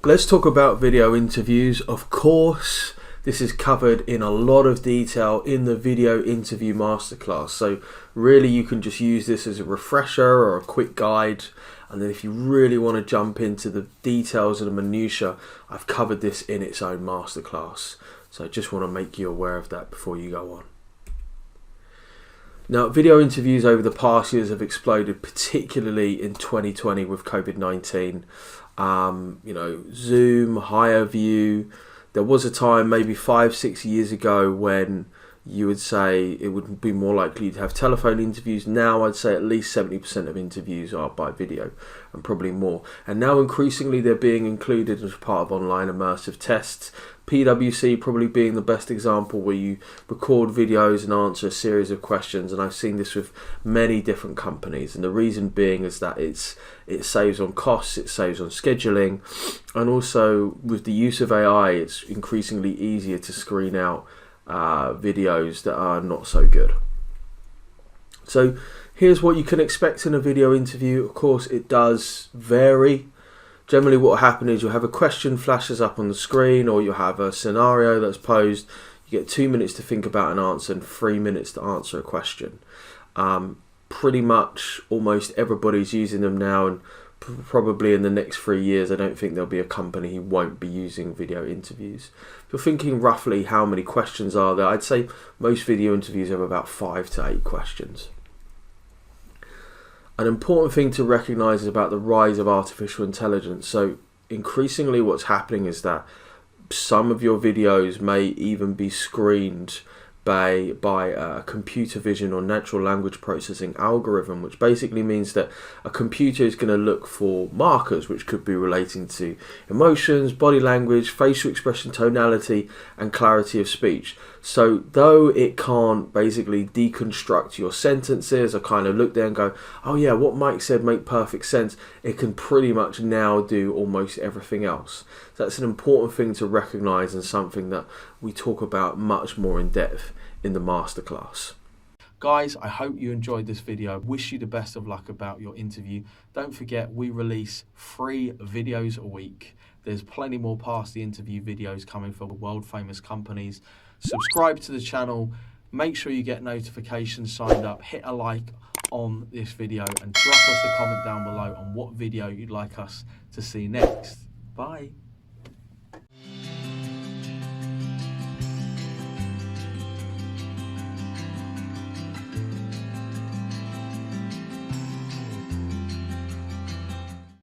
Let's talk about video interviews. Of course, this is covered in a lot of detail in the video interview masterclass. So really you can just use this as a refresher or a quick guide. And then if you really want to jump into the details and the minutiae, I've covered this in its own masterclass. So I just want to make you aware of that before you go on. Now, video interviews over the past years have exploded, particularly in 2020 with COVID-19. Zoom, HireVue. There was a time maybe 5-6 years ago when you would say it would be more likely to have telephone interviews. Now I'd say at least 70% of interviews are by video, and probably more. And now increasingly they're being included as part of online immersive tests. PwC probably being the best example, where you record videos and answer a series of questions, and I've seen this with many different companies, and the reason being is that it saves on costs, it saves on scheduling, and also with the use of AI it's increasingly easier to screen out videos that are not so good. So here's what you can expect in a video interview. Of course, it does vary. Generally what will happen is you'll have a question flashes up on the screen, or you'll have a scenario that's posed. You get 2 minutes to think about an answer and 3 minutes to answer a question. Pretty much almost everybody's using them now, and probably in the next 3 years I don't think there'll be a company who won't be using video interviews. If you're thinking roughly how many questions are there, I'd say most video interviews have about 5 to 8 questions. An important thing to recognize is about the rise of artificial intelligence. So increasingly what's happening is that some of your videos may even be screened by a computer vision or natural language processing algorithm, which basically means that a computer is going to look for markers which could be relating to emotions, body language, facial expression, tonality, and clarity of speech. So though it can't basically deconstruct your sentences or kind of look there and go, oh yeah, what Mike said make perfect sense, it can pretty much now do almost everything else. So that's an important thing to recognize, and something that we talk about much more in depth in the masterclass. Guys, I hope you enjoyed this video. Wish you the best of luck about your interview. Don't forget, we release 3 videos a week. There's plenty more past the interview videos coming from world famous companies. Subscribe to the channel, make sure you get notifications signed up, hit a like on this video, and drop us a comment down below on what video you'd like us to see next. Bye.